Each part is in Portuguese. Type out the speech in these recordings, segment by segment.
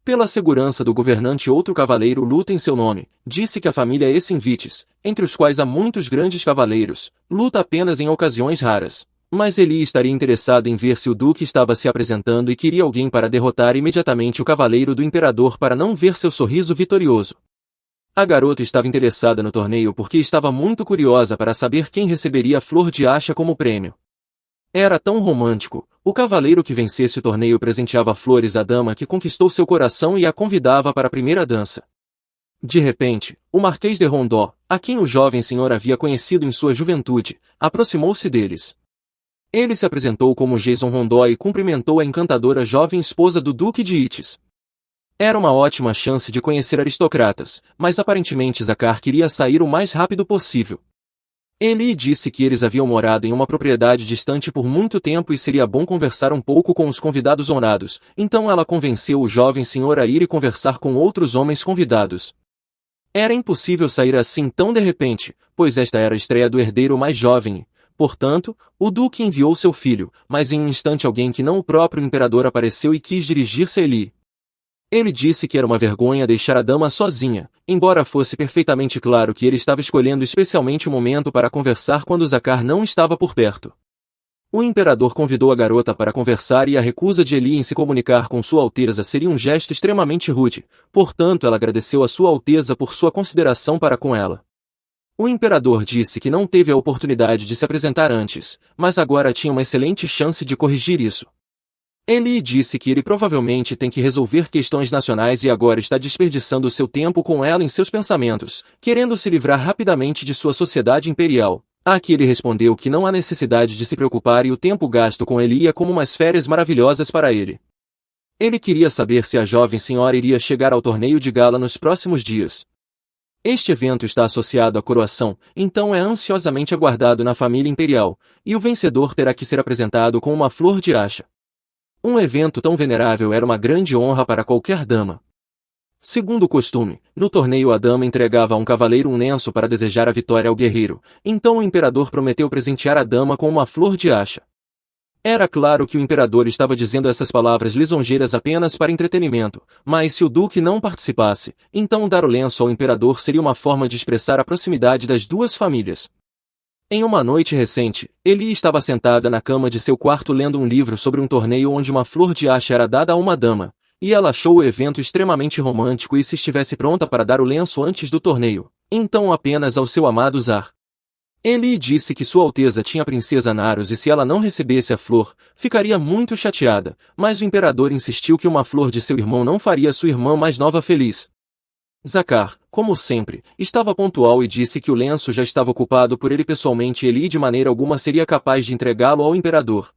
Pela segurança do governante, outro cavaleiro luta em seu nome. Disse que a família Essinvites, entre os quais há muitos grandes cavaleiros, luta apenas em ocasiões raras. Mas Eli estaria interessado em ver se o duque estava se apresentando e queria alguém para derrotar imediatamente o cavaleiro do imperador para não ver seu sorriso vitorioso. A garota estava interessada no torneio porque estava muito curiosa para saber quem receberia a flor de acha como prêmio. Era tão romântico. O cavaleiro que vencesse o torneio presenteava flores à dama que conquistou seu coração e a convidava para a primeira dança. De repente, o Marquês de Rondó, a quem o jovem senhor havia conhecido em sua juventude, aproximou-se deles. Ele se apresentou como Jason Rondó e cumprimentou a encantadora jovem esposa do Duque de Itches. Era uma ótima chance de conhecer aristocratas, mas aparentemente Zacar queria sair o mais rápido possível. Eli disse que eles haviam morado em uma propriedade distante por muito tempo e seria bom conversar um pouco com os convidados honrados, então ela convenceu o jovem senhor a ir e conversar com outros homens convidados. Era impossível sair assim tão de repente, pois esta era a estreia do herdeiro mais jovem e, portanto, o duque enviou seu filho, mas em um instante alguém que não o próprio imperador apareceu e quis dirigir-se a Eli. Ele disse que era uma vergonha deixar a dama sozinha, embora fosse perfeitamente claro que ele estava escolhendo especialmente o momento para conversar quando Zacar não estava por perto. O imperador convidou a garota para conversar e a recusa de Eli em se comunicar com Sua Alteza seria um gesto extremamente rude, portanto ela agradeceu a Sua Alteza por sua consideração para com ela. O imperador disse que não teve a oportunidade de se apresentar antes, mas agora tinha uma excelente chance de corrigir isso. Eli disse que ele provavelmente tem que resolver questões nacionais e agora está desperdiçando seu tempo com ela em seus pensamentos, querendo se livrar rapidamente de sua sociedade imperial. A que ele respondeu que não há necessidade de se preocupar e o tempo gasto com Eli é como umas férias maravilhosas para ele. Ele queria saber se a jovem senhora iria chegar ao torneio de gala nos próximos dias. Este evento está associado à coroação, então é ansiosamente aguardado na família imperial, e o vencedor terá que ser apresentado com uma flor de acha. Um evento tão venerável era uma grande honra para qualquer dama. Segundo o costume, no torneio a dama entregava a um cavaleiro um lenço para desejar a vitória ao guerreiro, então o imperador prometeu presentear a dama com uma flor de acha. Era claro que o imperador estava dizendo essas palavras lisonjeiras apenas para entretenimento, mas se o duque não participasse, então dar o lenço ao imperador seria uma forma de expressar a proximidade das duas famílias. Em uma noite recente, Eli estava sentada na cama de seu quarto lendo um livro sobre um torneio onde uma flor de acha era dada a uma dama, e ela achou o evento extremamente romântico e se estivesse pronta para dar o lenço antes do torneio, então apenas ao seu amado Zar. Eli disse que Sua Alteza tinha a princesa Naros e se ela não recebesse a flor, ficaria muito chateada, mas o imperador insistiu que uma flor de seu irmão não faria sua irmã mais nova feliz. Zacar, como sempre, estava pontual e disse que o lenço já estava ocupado por ele pessoalmente e Eli de maneira alguma seria capaz de entregá-lo ao imperador.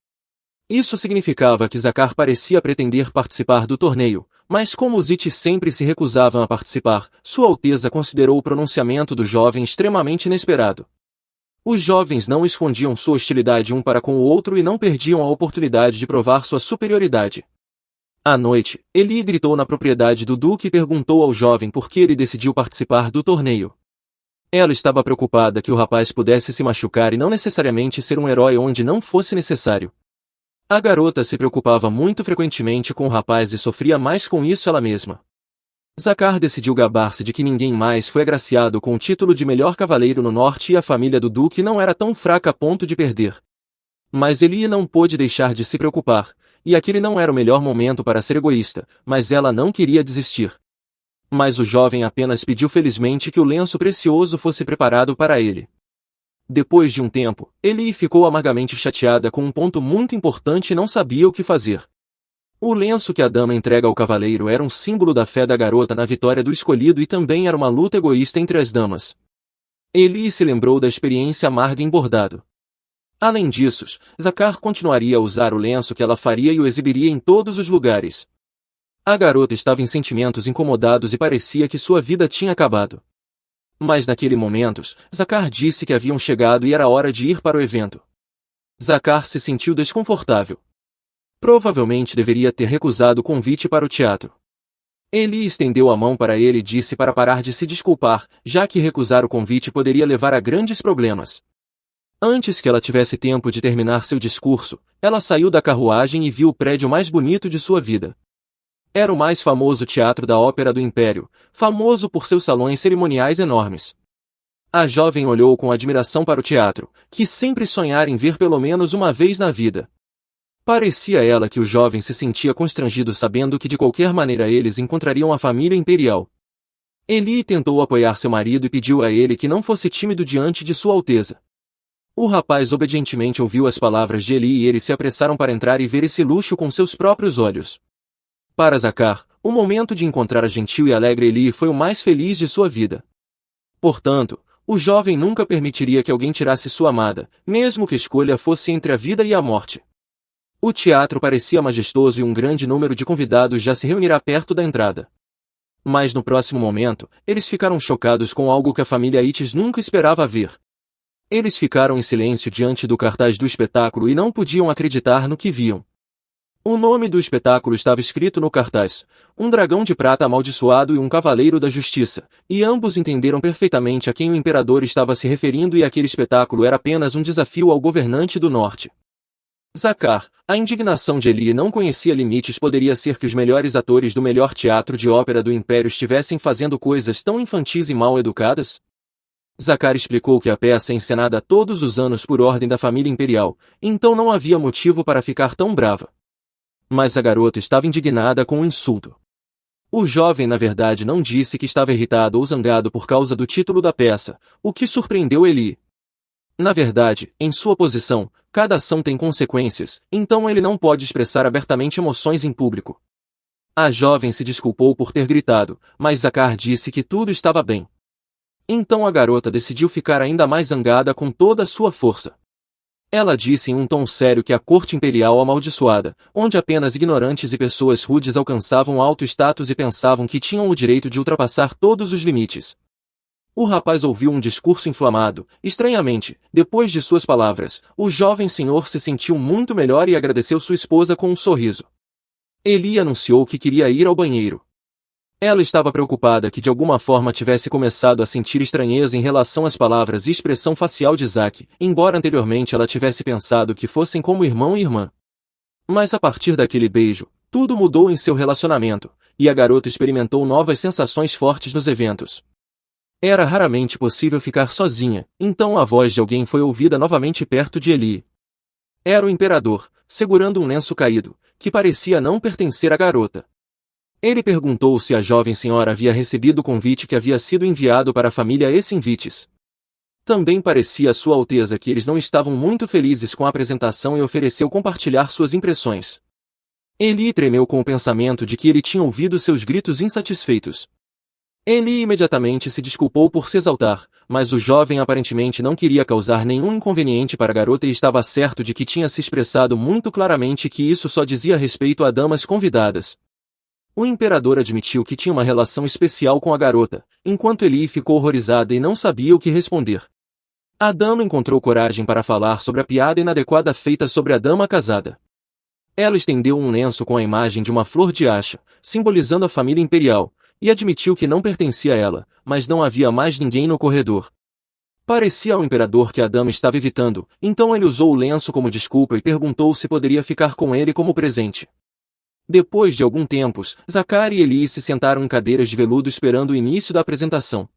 Isso significava que Zacar parecia pretender participar do torneio, mas como os Itches sempre se recusavam a participar, Sua Alteza considerou o pronunciamento do jovem extremamente inesperado. Os jovens não escondiam sua hostilidade um para com o outro e não perdiam a oportunidade de provar sua superioridade. À noite, Eli gritou na propriedade do duque e perguntou ao jovem por que ele decidiu participar do torneio. Ela estava preocupada que o rapaz pudesse se machucar e não necessariamente ser um herói onde não fosse necessário. A garota se preocupava muito frequentemente com o rapaz e sofria mais com isso ela mesma. Zacar decidiu gabar-se de que ninguém mais foi agraciado com o título de melhor cavaleiro no norte e a família do duque não era tão fraca a ponto de perder. Mas Eli não pôde deixar de se preocupar, e aquele não era o melhor momento para ser egoísta, mas ela não queria desistir. Mas o jovem apenas pediu felizmente que o lenço precioso fosse preparado para ele. Depois de um tempo, Eli ficou amargamente chateada com um ponto muito importante e não sabia o que fazer. O lenço que a dama entrega ao cavaleiro era um símbolo da fé da garota na vitória do escolhido e também era uma luta egoísta entre as damas. Eli se lembrou da experiência amarga em bordado. Além disso, Zacar continuaria a usar o lenço que ela faria e o exibiria em todos os lugares. A garota estava em sentimentos incomodados e parecia que sua vida tinha acabado. Mas naquele momento, Zacar disse que haviam chegado e era hora de ir para o evento. Zacar se sentiu desconfortável. Provavelmente deveria ter recusado o convite para o teatro. Eli estendeu a mão para ele e disse para parar de se desculpar, já que recusar o convite poderia levar a grandes problemas. Antes que ela tivesse tempo de terminar seu discurso, ela saiu da carruagem e viu o prédio mais bonito de sua vida. Era o mais famoso teatro da ópera do Império, famoso por seus salões cerimoniais enormes. A jovem olhou com admiração para o teatro, que sempre sonhara em ver pelo menos uma vez na vida. Parecia a ela que o jovem se sentia constrangido sabendo que de qualquer maneira eles encontrariam a família imperial. Eli tentou apoiar seu marido e pediu a ele que não fosse tímido diante de Sua Alteza. O rapaz obedientemente ouviu as palavras de Eli e eles se apressaram para entrar e ver esse luxo com seus próprios olhos. Para Zakar, o momento de encontrar a gentil e alegre Eli foi o mais feliz de sua vida. Portanto, o jovem nunca permitiria que alguém tirasse sua amada, mesmo que a escolha fosse entre a vida e a morte. O teatro parecia majestoso e um grande número de convidados já se reunirá perto da entrada. Mas no próximo momento, eles ficaram chocados com algo que a família Itis nunca esperava ver. Eles ficaram em silêncio diante do cartaz do espetáculo e não podiam acreditar no que viam. O nome do espetáculo estava escrito no cartaz: um dragão de prata amaldiçoado e um cavaleiro da justiça, e ambos entenderam perfeitamente a quem o imperador estava se referindo e aquele espetáculo era apenas um desafio ao governante do norte. Zakar, a indignação de Eli não conhecia limites. Poderia ser que os melhores atores do melhor teatro de ópera do Império estivessem fazendo coisas tão infantis e mal educadas? Zakar explicou que a peça é encenada todos os anos por ordem da família imperial, então não havia motivo para ficar tão brava. Mas a garota estava indignada com o insulto. O jovem na verdade não disse que estava irritado ou zangado por causa do título da peça, o que surpreendeu Eli. Na verdade, em sua posição, cada ação tem consequências, então ele não pode expressar abertamente emoções em público. A jovem se desculpou por ter gritado, mas Zakar disse que tudo estava bem. Então a garota decidiu ficar ainda mais zangada com toda a sua força. Ela disse em um tom sério que a corte imperial amaldiçoada, onde apenas ignorantes e pessoas rudes alcançavam alto status e pensavam que tinham o direito de ultrapassar todos os limites. O rapaz ouviu um discurso inflamado. Estranhamente, depois de suas palavras, o jovem senhor se sentiu muito melhor e agradeceu sua esposa com um sorriso. Eli anunciou que queria ir ao banheiro. Ela estava preocupada que de alguma forma tivesse começado a sentir estranheza em relação às palavras e expressão facial de Zack, embora anteriormente ela tivesse pensado que fossem como irmão e irmã. Mas a partir daquele beijo, tudo mudou em seu relacionamento, e a garota experimentou novas sensações fortes nos eventos. Era raramente possível ficar sozinha, então a voz de alguém foi ouvida novamente perto de Eli. Era o imperador, segurando um lenço caído, que parecia não pertencer à garota. Ele perguntou se a jovem senhora havia recebido o convite que havia sido enviado para a família Essinvites. Também parecia a Sua Alteza que eles não estavam muito felizes com a apresentação e ofereceu compartilhar suas impressões. Eli tremeu com o pensamento de que ele tinha ouvido seus gritos insatisfeitos. Eli imediatamente se desculpou por se exaltar, mas o jovem aparentemente não queria causar nenhum inconveniente para a garota e estava certo de que tinha se expressado muito claramente que isso só dizia respeito a damas convidadas. O imperador admitiu que tinha uma relação especial com a garota, enquanto Eli ficou horrorizada e não sabia o que responder. A dama encontrou coragem para falar sobre a piada inadequada feita sobre a dama casada. Ela estendeu um lenço com a imagem de uma flor de acha, simbolizando a família imperial, e admitiu que não pertencia a ela, mas não havia mais ninguém no corredor. Parecia ao imperador que a dama estava evitando, então ele usou o lenço como desculpa e perguntou se poderia ficar com ele como presente. Depois de algum tempo, Zakar e Eli se sentaram em cadeiras de veludo esperando o início da apresentação.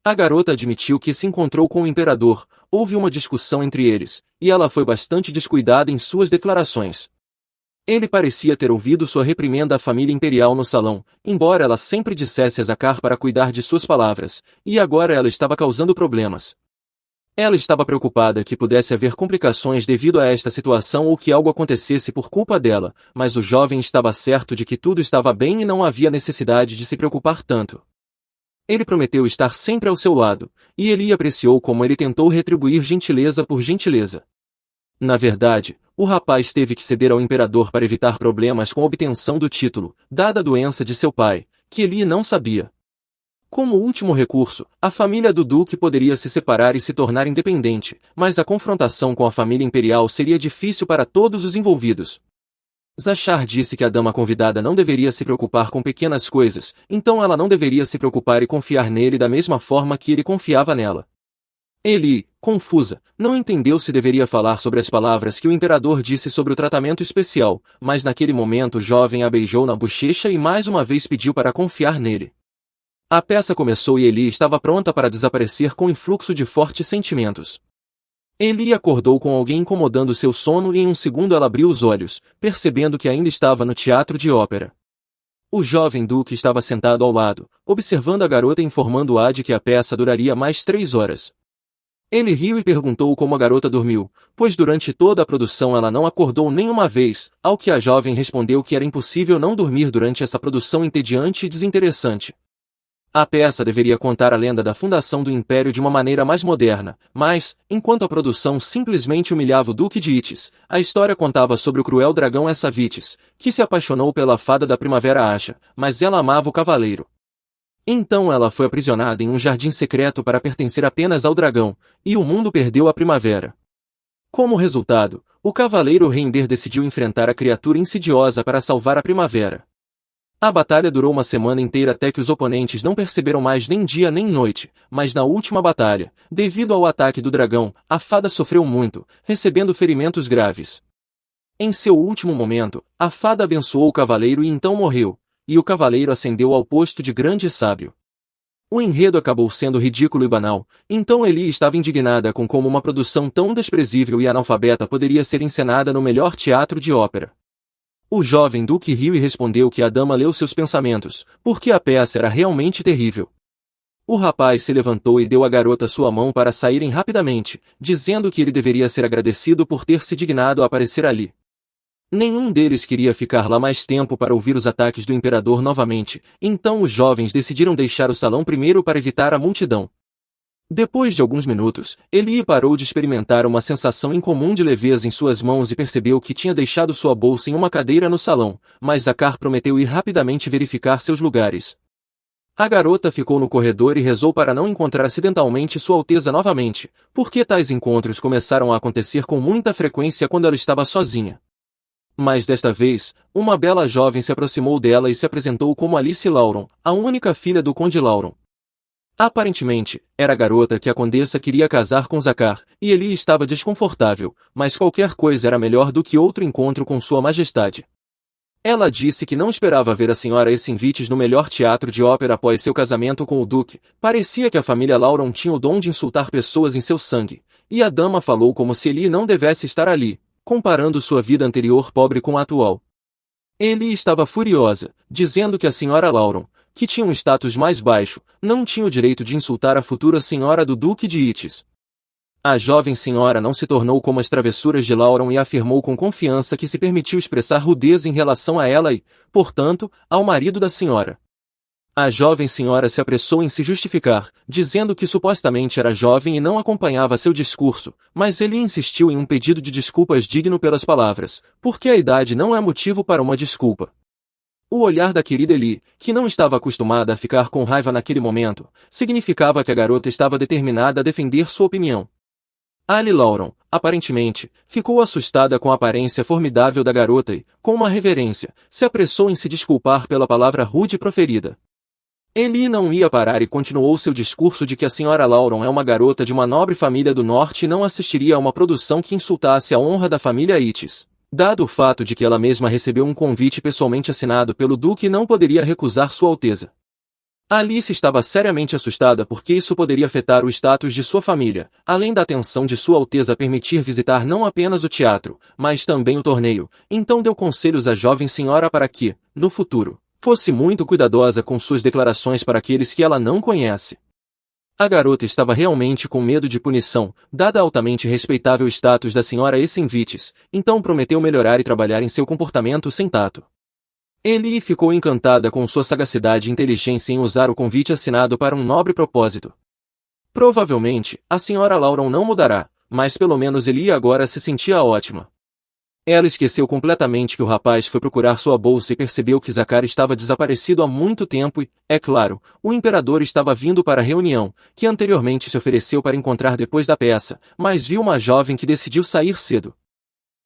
A garota admitiu que se encontrou com o imperador, houve uma discussão entre eles, e ela foi bastante descuidada em suas declarações. Ele parecia ter ouvido sua reprimenda à família imperial no salão, embora ela sempre dissesse a Zakar para cuidar de suas palavras, e agora ela estava causando problemas. Ela estava preocupada que pudesse haver complicações devido a esta situação ou que algo acontecesse por culpa dela, mas o jovem estava certo de que tudo estava bem e não havia necessidade de se preocupar tanto. Ele prometeu estar sempre ao seu lado, e Eli apreciou como ele tentou retribuir gentileza por gentileza. Na verdade, o rapaz teve que ceder ao imperador para evitar problemas com a obtenção do título, dada a doença de seu pai, que Eli não sabia. Como último recurso, a família do duque poderia se separar e se tornar independente, mas a confrontação com a família imperial seria difícil para todos os envolvidos. Zachar disse que a dama convidada não deveria se preocupar com pequenas coisas, então ela não deveria se preocupar e confiar nele da mesma forma que ele confiava nela. Eli, confusa, não entendeu se deveria falar sobre as palavras que o imperador disse sobre o tratamento especial, mas naquele momento o jovem a beijou na bochecha e mais uma vez pediu para confiar nele. A peça começou e Eli estava pronta para desaparecer com um influxo de fortes sentimentos. Eli acordou com alguém incomodando seu sono e em um segundo ela abriu os olhos, percebendo que ainda estava no teatro de ópera. O jovem duque estava sentado ao lado, observando a garota e informando-a de que a peça duraria mais 3 horas. Ele riu e perguntou como a garota dormiu, pois durante toda a produção ela não acordou nenhuma vez, ao que a jovem respondeu que era impossível não dormir durante essa produção entediante e desinteressante. A peça deveria contar a lenda da fundação do Império de uma maneira mais moderna, mas, enquanto a produção simplesmente humilhava o Duque de Itys, a história contava sobre o cruel dragão Essavites, que se apaixonou pela fada da primavera Asha, mas ela amava o cavaleiro. Então ela foi aprisionada em um jardim secreto para pertencer apenas ao dragão, e o mundo perdeu a primavera. Como resultado, o cavaleiro Render decidiu enfrentar a criatura insidiosa para salvar a primavera. A batalha durou uma semana inteira até que os oponentes não perceberam mais nem dia nem noite, mas na última batalha, devido ao ataque do dragão, a fada sofreu muito, recebendo ferimentos graves. Em seu último momento, a fada abençoou o cavaleiro e então morreu, e o cavaleiro ascendeu ao posto de grande sábio. O enredo acabou sendo ridículo e banal, então Eli estava indignada com como uma produção tão desprezível e analfabeta poderia ser encenada no melhor teatro de ópera. O jovem duque riu e respondeu que a dama leu seus pensamentos, porque a peça era realmente terrível. O rapaz se levantou e deu à garota sua mão para saírem rapidamente, dizendo que ele deveria ser agradecido por ter se dignado a aparecer ali. Nenhum deles queria ficar lá mais tempo para ouvir os ataques do imperador novamente, então os jovens decidiram deixar o salão primeiro para evitar a multidão. Depois de alguns minutos, Eli parou de experimentar uma sensação incomum de leveza em suas mãos e percebeu que tinha deixado sua bolsa em uma cadeira no salão, mas Zakar prometeu ir rapidamente verificar seus lugares. A garota ficou no corredor e rezou para não encontrar acidentalmente Sua Alteza novamente, porque tais encontros começaram a acontecer com muita frequência quando ela estava sozinha. Mas desta vez, uma bela jovem se aproximou dela e se apresentou como Alice Lauron, a única filha do Conde Lauron. Aparentemente, era a garota que a condessa queria casar com Zakar, e Eli estava desconfortável, mas qualquer coisa era melhor do que outro encontro com Sua Majestade. Ela disse que não esperava ver a senhora Essinvites no melhor teatro de ópera após seu casamento com o duque. Parecia que a família Lauron tinha o dom de insultar pessoas em seu sangue, e a dama falou como se Eli não devesse estar ali, comparando sua vida anterior pobre com a atual. Eli estava furiosa, dizendo que a senhora Lauron, que tinha um status mais baixo, não tinha o direito de insultar a futura senhora do Duque de Itys. A jovem senhora não se tornou como as travessuras de Lauron e afirmou com confiança que se permitiu expressar rudeza em relação a ela e, portanto, ao marido da senhora. A jovem senhora se apressou em se justificar, dizendo que supostamente era jovem e não acompanhava seu discurso, mas ele insistiu em um pedido de desculpas digno pelas palavras, porque a idade não é motivo para uma desculpa. O olhar da querida Eli, que não estava acostumada a ficar com raiva naquele momento, significava que a garota estava determinada a defender sua opinião. Ali Lauron, aparentemente, ficou assustada com a aparência formidável da garota e, com uma reverência, se apressou em se desculpar pela palavra rude proferida. Eli não ia parar e continuou seu discurso de que a senhora Lauron é uma garota de uma nobre família do norte e não assistiria a uma produção que insultasse a honra da família Itys. Dado o fato de que ela mesma recebeu um convite pessoalmente assinado pelo duque e não poderia recusar Sua Alteza. Alice estava seriamente assustada porque isso poderia afetar o status de sua família, além da atenção de Sua Alteza permitir visitar não apenas o teatro, mas também o torneio, então deu conselhos à jovem senhora para que, no futuro, fosse muito cuidadosa com suas declarações para aqueles que ela não conhece. A garota estava realmente com medo de punição, dada a altamente respeitável status da senhora Essinvites, então prometeu melhorar e trabalhar em seu comportamento sem tato. Eli ficou encantada com sua sagacidade e inteligência em usar o convite assinado para um nobre propósito. Provavelmente, a senhora Lauron não mudará, mas pelo menos Eli agora se sentia ótima. Ela esqueceu completamente que o rapaz foi procurar sua bolsa e percebeu que Zakar estava desaparecido há muito tempo e, é claro, o imperador estava vindo para a reunião, que anteriormente se ofereceu para encontrar depois da peça, mas viu uma jovem que decidiu sair cedo.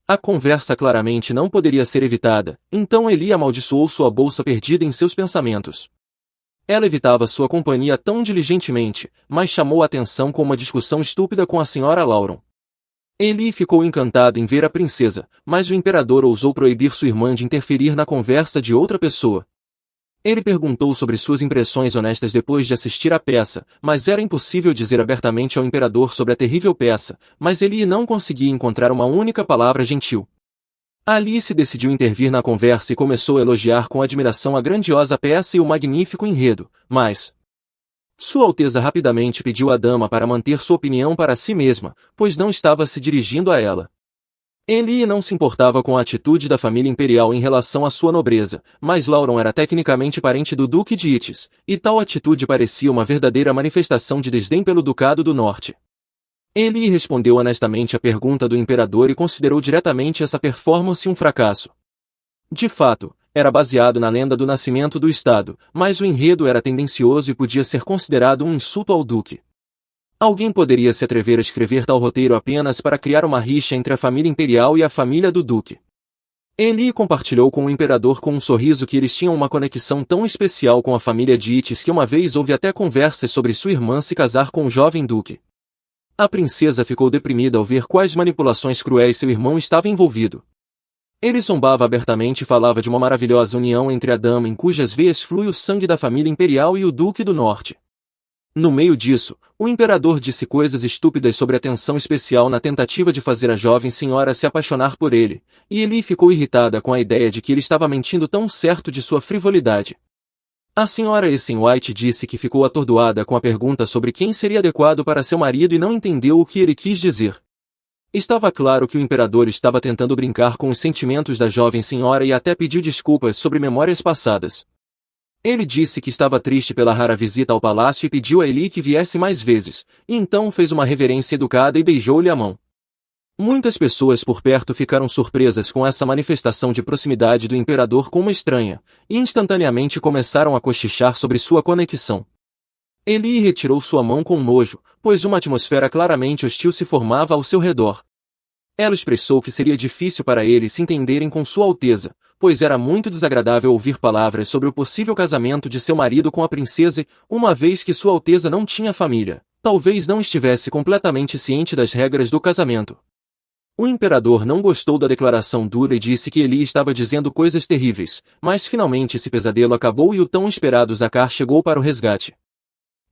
A conversa claramente não poderia ser evitada, então Eli amaldiçoou sua bolsa perdida em seus pensamentos. Ela evitava sua companhia tão diligentemente, mas chamou a atenção com uma discussão estúpida com a senhora Lauron. Eli ficou encantado em ver a princesa, mas o imperador ousou proibir sua irmã de interferir na conversa de outra pessoa. Ele perguntou sobre suas impressões honestas depois de assistir à peça, mas era impossível dizer abertamente ao imperador sobre a terrível peça, mas Eli não conseguia encontrar uma única palavra gentil. Alice decidiu intervir na conversa e começou a elogiar com admiração a grandiosa peça e o magnífico enredo, mas Sua Alteza rapidamente pediu à dama para manter sua opinião para si mesma, pois não estava se dirigindo a ela. Eli não se importava com a atitude da família imperial em relação à sua nobreza, mas Lauron era tecnicamente parente do Duque de Ittis, e tal atitude parecia uma verdadeira manifestação de desdém pelo Ducado do Norte. Eli respondeu honestamente à pergunta do imperador e considerou diretamente essa performance um fracasso. De fato, era baseado na lenda do nascimento do Estado, mas o enredo era tendencioso e podia ser considerado um insulto ao Duque. Alguém poderia se atrever a escrever tal roteiro apenas para criar uma rixa entre a família imperial e a família do Duque. Eli compartilhou com o imperador com um sorriso que eles tinham uma conexão tão especial com a família de Ittis que uma vez houve até conversas sobre sua irmã se casar com o jovem Duque. A princesa ficou deprimida ao ver quais manipulações cruéis seu irmão estava envolvido. Ele zombava abertamente e falava de uma maravilhosa união entre a dama em cujas veias flui o sangue da família imperial e o Duque do Norte. No meio disso, o imperador disse coisas estúpidas sobre a atenção especial na tentativa de fazer a jovem senhora se apaixonar por ele, e Eli ficou irritada com a ideia de que ele estava mentindo tão certo de sua frivolidade. A senhora Essenwhite disse que ficou atordoada com a pergunta sobre quem seria adequado para seu marido e não entendeu o que ele quis dizer. Estava claro que o imperador estava tentando brincar com os sentimentos da jovem senhora e até pediu desculpas sobre memórias passadas. Ele disse que estava triste pela rara visita ao palácio e pediu a Eli que viesse mais vezes, e então fez uma reverência educada e beijou-lhe a mão. Muitas pessoas por perto ficaram surpresas com essa manifestação de proximidade do imperador com uma estranha, e instantaneamente começaram a cochichar sobre sua conexão. Eli retirou sua mão com nojo, pois uma atmosfera claramente hostil se formava ao seu redor. Ela expressou que seria difícil para eles se entenderem com Sua Alteza, pois era muito desagradável ouvir palavras sobre o possível casamento de seu marido com a princesa, uma vez que Sua Alteza não tinha família, talvez não estivesse completamente ciente das regras do casamento. O imperador não gostou da declaração dura e disse que Eli estava dizendo coisas terríveis, mas finalmente esse pesadelo acabou e o tão esperado Zakar chegou para o resgate.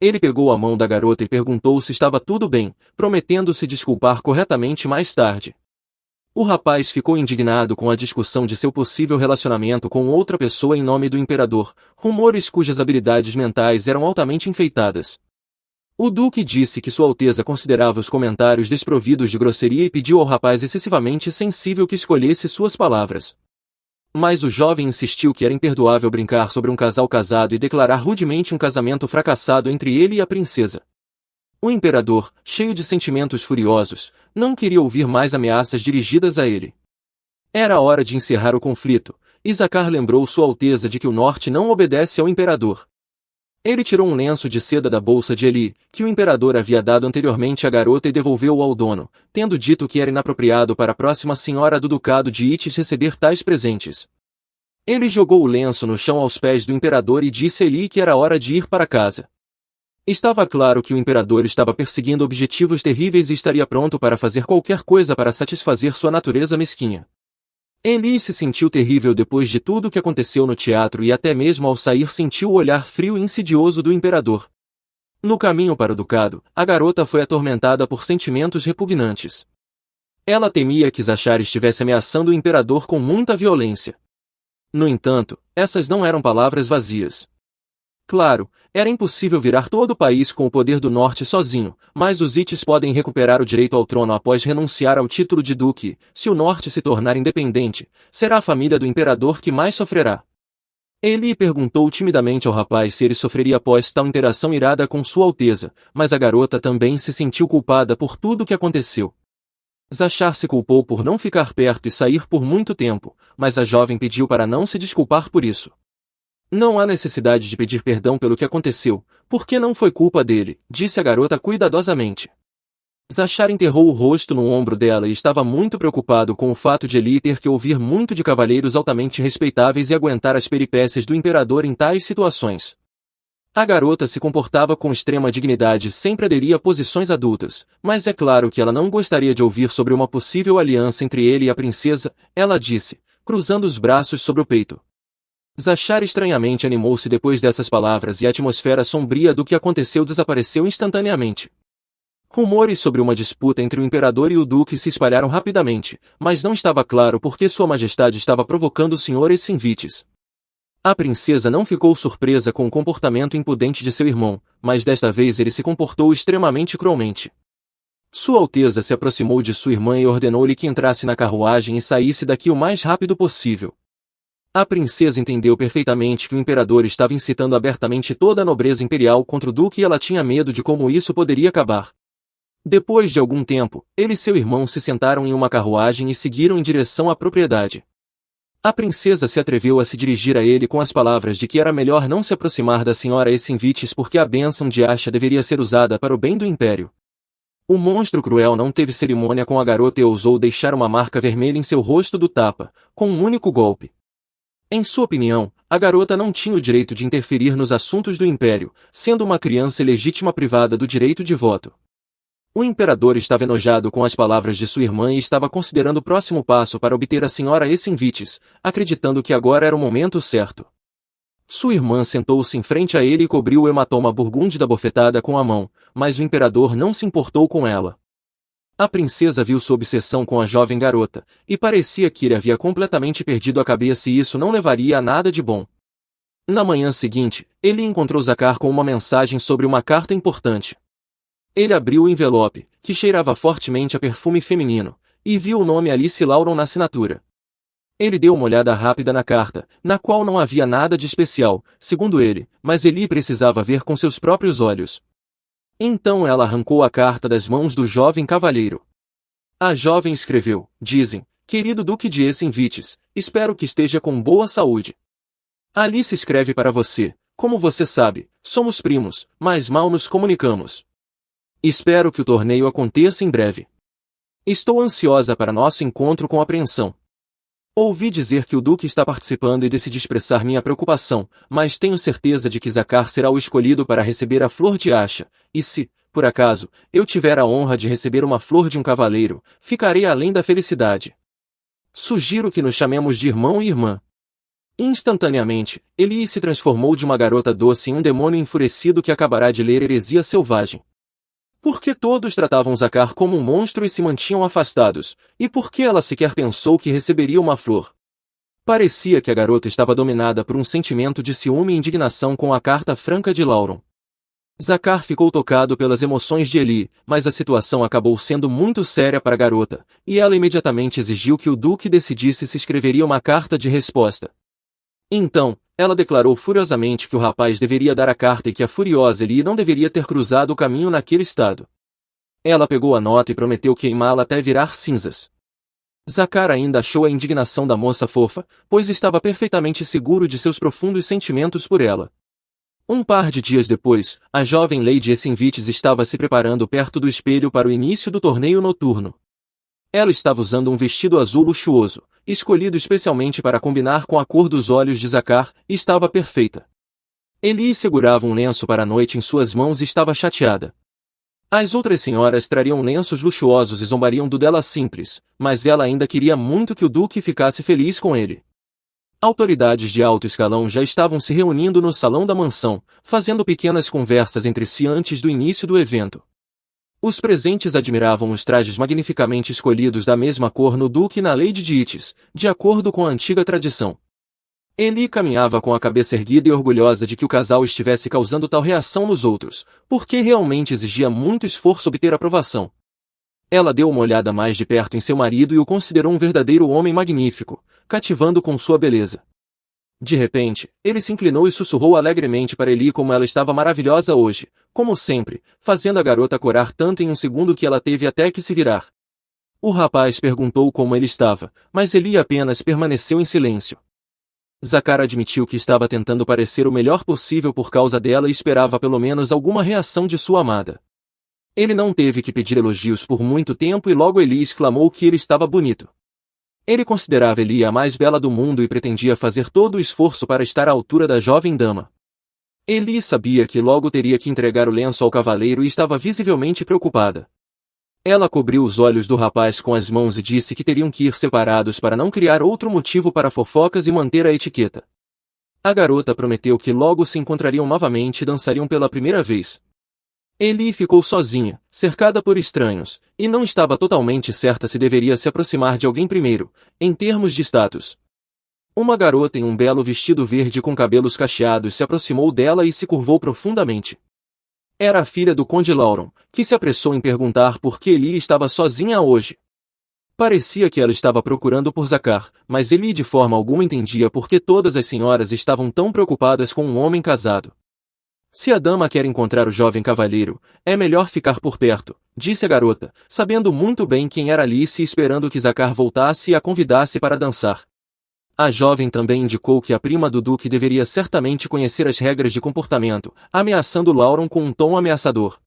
Ele pegou a mão da garota e perguntou se estava tudo bem, prometendo se desculpar corretamente mais tarde. O rapaz ficou indignado com a discussão de seu possível relacionamento com outra pessoa em nome do imperador, rumores cujas habilidades mentais eram altamente enfeitadas. O duque disse que Sua Alteza considerava os comentários desprovidos de grosseria e pediu ao rapaz excessivamente sensível que escolhesse suas palavras. Mas o jovem insistiu que era imperdoável brincar sobre um casal casado e declarar rudemente um casamento fracassado entre ele e a princesa. O imperador, cheio de sentimentos furiosos, não queria ouvir mais ameaças dirigidas a ele. Era hora de encerrar o conflito, e Zakar lembrou Sua Alteza de que o norte não obedece ao imperador. Ele tirou um lenço de seda da bolsa de Eli, que o imperador havia dado anteriormente à garota e devolveu-o ao dono, tendo dito que era inapropriado para a próxima senhora do ducado de Ittis receber tais presentes. Ele jogou o lenço no chão aos pés do imperador e disse a Eli que era hora de ir para casa. Estava claro que o imperador estava perseguindo objetivos terríveis e estaria pronto para fazer qualquer coisa para satisfazer sua natureza mesquinha. Eli se sentiu terrível depois de tudo o que aconteceu no teatro e até mesmo ao sair sentiu o olhar frio e insidioso do imperador. No caminho para o ducado, a garota foi atormentada por sentimentos repugnantes. Ela temia que Zachar estivesse ameaçando o imperador com muita violência. No entanto, essas não eram palavras vazias. Claro, era impossível virar todo o país com o poder do norte sozinho, mas os Ittis podem recuperar o direito ao trono após renunciar ao título de duque. Se o norte se tornar independente, será a família do imperador que mais sofrerá. Eli perguntou timidamente ao rapaz se ele sofreria após tal interação irada com Sua Alteza, mas a garota também se sentiu culpada por tudo o que aconteceu. Zachar se culpou por não ficar perto e sair por muito tempo, mas a jovem pediu para não se desculpar por isso. Não há necessidade de pedir perdão pelo que aconteceu, porque não foi culpa dele, disse a garota cuidadosamente. Zachar enterrou o rosto no ombro dela e estava muito preocupado com o fato de Eli ter que ouvir muito de cavalheiros altamente respeitáveis e aguentar as peripécias do imperador em tais situações. A garota se comportava com extrema dignidade e sempre aderia a posições adultas, mas é claro que ela não gostaria de ouvir sobre uma possível aliança entre ele e a princesa, ela disse, cruzando os braços sobre o peito. Zachar estranhamente animou-se depois dessas palavras e a atmosfera sombria do que aconteceu desapareceu instantaneamente. Rumores sobre uma disputa entre o imperador e o duque se espalharam rapidamente, mas não estava claro por que Sua Majestade estava provocando o Sr. Essinvites. A princesa não ficou surpresa com o comportamento impudente de seu irmão, mas desta vez ele se comportou extremamente cruelmente. Sua Alteza se aproximou de sua irmã e ordenou-lhe que entrasse na carruagem e saísse daqui o mais rápido possível. A princesa entendeu perfeitamente que o imperador estava incitando abertamente toda a nobreza imperial contra o duque e ela tinha medo de como isso poderia acabar. Depois de algum tempo, ele e seu irmão se sentaram em uma carruagem e seguiram em direção à propriedade. A princesa se atreveu a se dirigir a ele com as palavras de que era melhor não se aproximar da senhora Essinvites porque a bênção de Asha deveria ser usada para o bem do império. O monstro cruel não teve cerimônia com a garota e ousou deixar uma marca vermelha em seu rosto do tapa, com um único golpe. Em sua opinião, a garota não tinha o direito de interferir nos assuntos do império, sendo uma criança ilegítima privada do direito de voto. O imperador estava enojado com as palavras de sua irmã e estava considerando o próximo passo para obter a senhora Essinvites, acreditando que agora era o momento certo. Sua irmã sentou-se em frente a ele e cobriu o hematoma burgundy da bofetada com a mão, mas o imperador não se importou com ela. A princesa viu sua obsessão com a jovem garota, e parecia que ele havia completamente perdido a cabeça e isso não levaria a nada de bom. Na manhã seguinte, ele encontrou Zachar com uma mensagem sobre uma carta importante. Ele abriu o envelope, que cheirava fortemente a perfume feminino, e viu o nome Alice Lauron na assinatura. Ele deu uma olhada rápida na carta, na qual não havia nada de especial, segundo ele, mas ele precisava ver com seus próprios olhos. Então ela arrancou a carta das mãos do jovem cavalheiro. A jovem escreveu, dizem, querido Duque de Essinvites, espero que esteja com boa saúde. Alice escreve para você, como você sabe, somos primos, mas mal nos comunicamos. Espero que o torneio aconteça em breve. Estou ansiosa para nosso encontro com apreensão. Ouvi dizer que o Duque está participando e decidi expressar minha preocupação, mas tenho certeza de que Zachar será o escolhido para receber a flor de Asha, e se, por acaso, eu tiver a honra de receber uma flor de um cavaleiro, ficarei além da felicidade. Sugiro que nos chamemos de irmão e irmã. Instantaneamente, Eli se transformou de uma garota doce em um demônio enfurecido que acabará de ler heresia selvagem. Por que todos tratavam Zachar como um monstro e se mantinham afastados, e por que ela sequer pensou que receberia uma flor? Parecia que a garota estava dominada por um sentimento de ciúme e indignação com a carta franca de Lauron. Zachar ficou tocado pelas emoções de Eli, mas a situação acabou sendo muito séria para a garota, e ela imediatamente exigiu que o Duque decidisse se escreveria uma carta de resposta. Então, ela declarou furiosamente que o rapaz deveria dar a carta e que a furiosa Eli não deveria ter cruzado o caminho naquele estado. Ela pegou a nota e prometeu queimá-la até virar cinzas. Zachar ainda achou a indignação da moça fofa, pois estava perfeitamente seguro de seus profundos sentimentos por ela. Um par de dias depois, a jovem Lady Essinvites estava se preparando perto do espelho para o início do torneio noturno. Ela estava usando um vestido azul luxuoso, escolhido especialmente para combinar com a cor dos olhos de Zachar, e estava perfeita. Eli segurava um lenço para a noite em suas mãos e estava chateada. As outras senhoras trariam lenços luxuosos e zombariam do dela simples, mas ela ainda queria muito que o Duque ficasse feliz com ele. Autoridades de alto escalão já estavam se reunindo no salão da mansão, fazendo pequenas conversas entre si antes do início do evento. Os presentes admiravam os trajes magnificamente escolhidos da mesma cor no Duque e na Lady Dites, de acordo com a antiga tradição. Eli caminhava com a cabeça erguida e orgulhosa de que o casal estivesse causando tal reação nos outros, porque realmente exigia muito esforço obter aprovação. Ela deu uma olhada mais de perto em seu marido e o considerou um verdadeiro homem magnífico, cativando com sua beleza. De repente, ele se inclinou e sussurrou alegremente para Eli como ela estava maravilhosa hoje, como sempre, fazendo a garota corar tanto em um segundo que ela teve até que se virar. O rapaz perguntou como ele estava, mas Eli apenas permaneceu em silêncio. Zachar admitiu que estava tentando parecer o melhor possível por causa dela e esperava pelo menos alguma reação de sua amada. Ele não teve que pedir elogios por muito tempo e logo Eli exclamou que ele estava bonito. Ele considerava Eli a mais bela do mundo e pretendia fazer todo o esforço para estar à altura da jovem dama. Eli sabia que logo teria que entregar o lenço ao cavaleiro e estava visivelmente preocupada. Ela cobriu os olhos do rapaz com as mãos e disse que teriam que ir separados para não criar outro motivo para fofocas e manter a etiqueta. A garota prometeu que logo se encontrariam novamente e dançariam pela primeira vez. Eli ficou sozinha, cercada por estranhos, e não estava totalmente certa se deveria se aproximar de alguém primeiro, em termos de status. Uma garota em um belo vestido verde com cabelos cacheados se aproximou dela e se curvou profundamente. Era a filha do Conde Lauron, que se apressou em perguntar por que Eli estava sozinha hoje. Parecia que ela estava procurando por Zakar, mas Eli de forma alguma entendia por que todas as senhoras estavam tão preocupadas com um homem casado. Se a dama quer encontrar o jovem cavalheiro, é melhor ficar por perto, disse a garota, sabendo muito bem quem era Alice e esperando que Zakar voltasse e a convidasse para dançar. A jovem também indicou que a prima do duque deveria certamente conhecer as regras de comportamento, ameaçando Lauron com um tom ameaçador.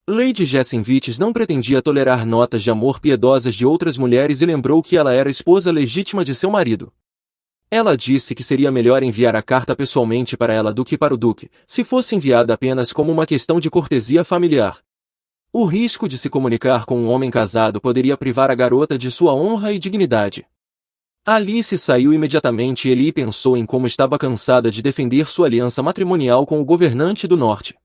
Lady Jessenvites não pretendia tolerar notas de amor piedosas de outras mulheres e lembrou que ela era esposa legítima de seu marido. Ela disse que seria melhor enviar a carta pessoalmente para ela do que para o duque, se fosse enviada apenas como uma questão de cortesia familiar. O risco de se comunicar com um homem casado poderia privar a garota de sua honra e dignidade. Alice saiu imediatamente e Eli pensou em como estava cansada de defender sua aliança matrimonial com o governante do norte.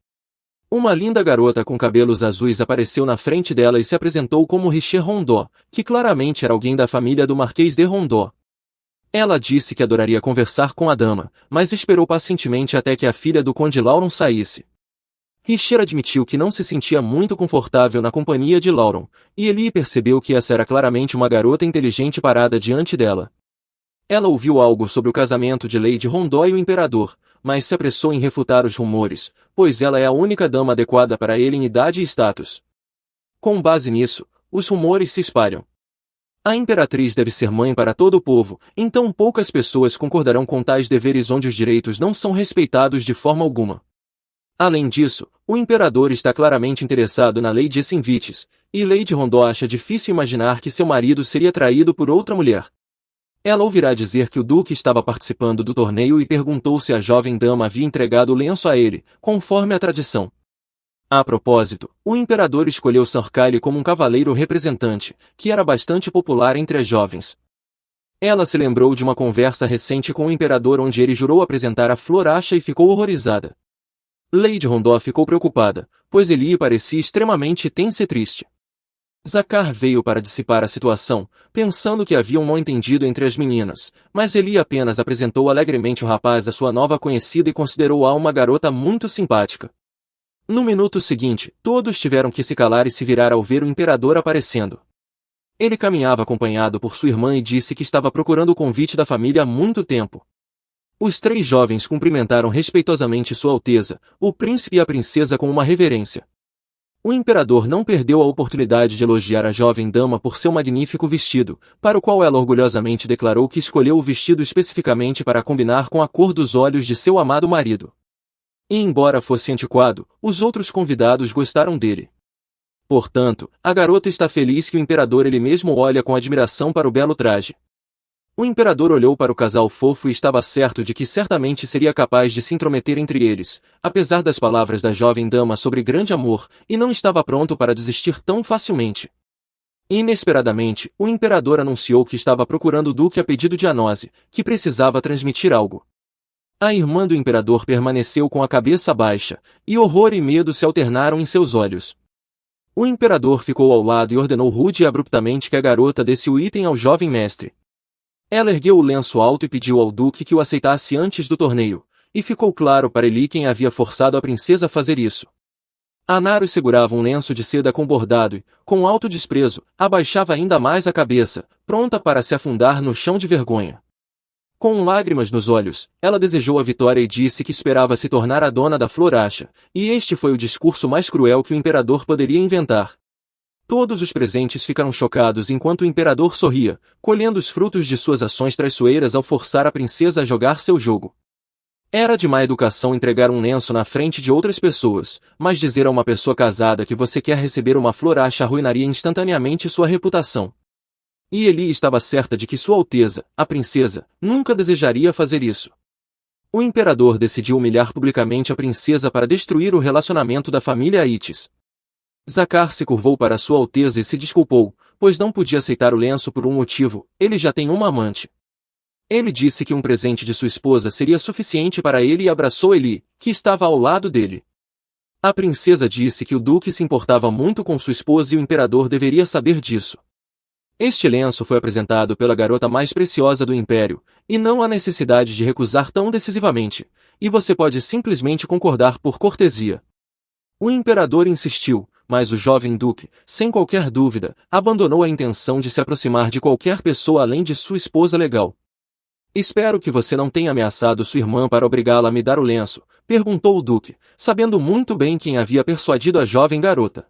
Uma linda garota com cabelos azuis apareceu na frente dela e se apresentou como Richer Rondó, que claramente era alguém da família do Marquês de Rondó. Ela disse que adoraria conversar com a dama, mas esperou pacientemente até que a filha do Conde Lauron saísse. Richer admitiu que não se sentia muito confortável na companhia de Lauron, e Eli percebeu que essa era claramente uma garota inteligente parada diante dela. Ela ouviu algo sobre o casamento de Lady Rondó e o imperador, mas se apressou em refutar os rumores, pois ela é a única dama adequada para ele em idade e status. Com base nisso, os rumores se espalham. A imperatriz deve ser mãe para todo o povo, então poucas pessoas concordarão com tais deveres onde os direitos não são respeitados de forma alguma. Além disso, o imperador está claramente interessado na Lady Jessenvites, e Lady Rondó acha difícil imaginar que seu marido seria traído por outra mulher. Ela ouvirá dizer que o duque estava participando do torneio e perguntou se a jovem dama havia entregado o lenço a ele, conforme a tradição. A propósito, o imperador escolheu Sarkali como um cavaleiro representante, que era bastante popular entre as jovens. Ela se lembrou de uma conversa recente com o imperador onde ele jurou apresentar a Floracha e ficou horrorizada. Lady Rondó ficou preocupada, pois Eli parecia extremamente tensa e triste. Zakar veio para dissipar a situação, pensando que havia um mal-entendido entre as meninas, mas Eli apenas apresentou alegremente o rapaz à sua nova conhecida e considerou-a uma garota muito simpática. No minuto seguinte, todos tiveram que se calar e se virar ao ver o imperador aparecendo. Ele caminhava acompanhado por sua irmã e disse que estava procurando o convite da família há muito tempo. Os três jovens cumprimentaram respeitosamente Sua Alteza, o príncipe e a princesa com uma reverência. O imperador não perdeu a oportunidade de elogiar a jovem dama por seu magnífico vestido, para o qual ela orgulhosamente declarou que escolheu o vestido especificamente para combinar com a cor dos olhos de seu amado marido. E embora fosse antiquado, os outros convidados gostaram dele. Portanto, a garota está feliz que o imperador ele mesmo olha com admiração para o belo traje. O imperador olhou para o casal fofo e estava certo de que certamente seria capaz de se intrometer entre eles, apesar das palavras da jovem dama sobre grande amor, e não estava pronto para desistir tão facilmente. Inesperadamente, o imperador anunciou que estava procurando o duque a pedido de Anose, que precisava transmitir algo. A irmã do imperador permaneceu com a cabeça baixa, e horror e medo se alternaram em seus olhos. O imperador ficou ao lado e ordenou rude e abruptamente que a garota desse o item ao jovem mestre. Ela ergueu o lenço alto e pediu ao duque que o aceitasse antes do torneio, e ficou claro para Eli quem havia forçado a princesa a fazer isso. Anaro segurava um lenço de seda com bordado e, com alto desprezo, abaixava ainda mais a cabeça, pronta para se afundar no chão de vergonha. Com lágrimas nos olhos, ela desejou a vitória e disse que esperava se tornar a dona da Floracha, e este foi o discurso mais cruel que o imperador poderia inventar. Todos os presentes ficaram chocados enquanto o imperador sorria, colhendo os frutos de suas ações traiçoeiras ao forçar a princesa a jogar seu jogo. Era de má educação entregar um lenço na frente de outras pessoas, mas dizer a uma pessoa casada que você quer receber uma Floracha arruinaria instantaneamente sua reputação. E Eli estava certa de que Sua Alteza, a princesa, nunca desejaria fazer isso. O imperador decidiu humilhar publicamente a princesa para destruir o relacionamento da família Aítis. Zacar se curvou para Sua Alteza e se desculpou, pois não podia aceitar o lenço por um motivo: ele já tem uma amante. Ele disse que um presente de sua esposa seria suficiente para ele e abraçou Eli, que estava ao lado dele. A princesa disse que o duque se importava muito com sua esposa e o imperador deveria saber disso. Este lenço foi apresentado pela garota mais preciosa do império, e não há necessidade de recusar tão decisivamente, e você pode simplesmente concordar por cortesia. O imperador insistiu, mas o jovem duque, sem qualquer dúvida, abandonou a intenção de se aproximar de qualquer pessoa além de sua esposa legal. Espero que você não tenha ameaçado sua irmã para obrigá-la a me dar o lenço, perguntou o duque, sabendo muito bem quem havia persuadido a jovem garota.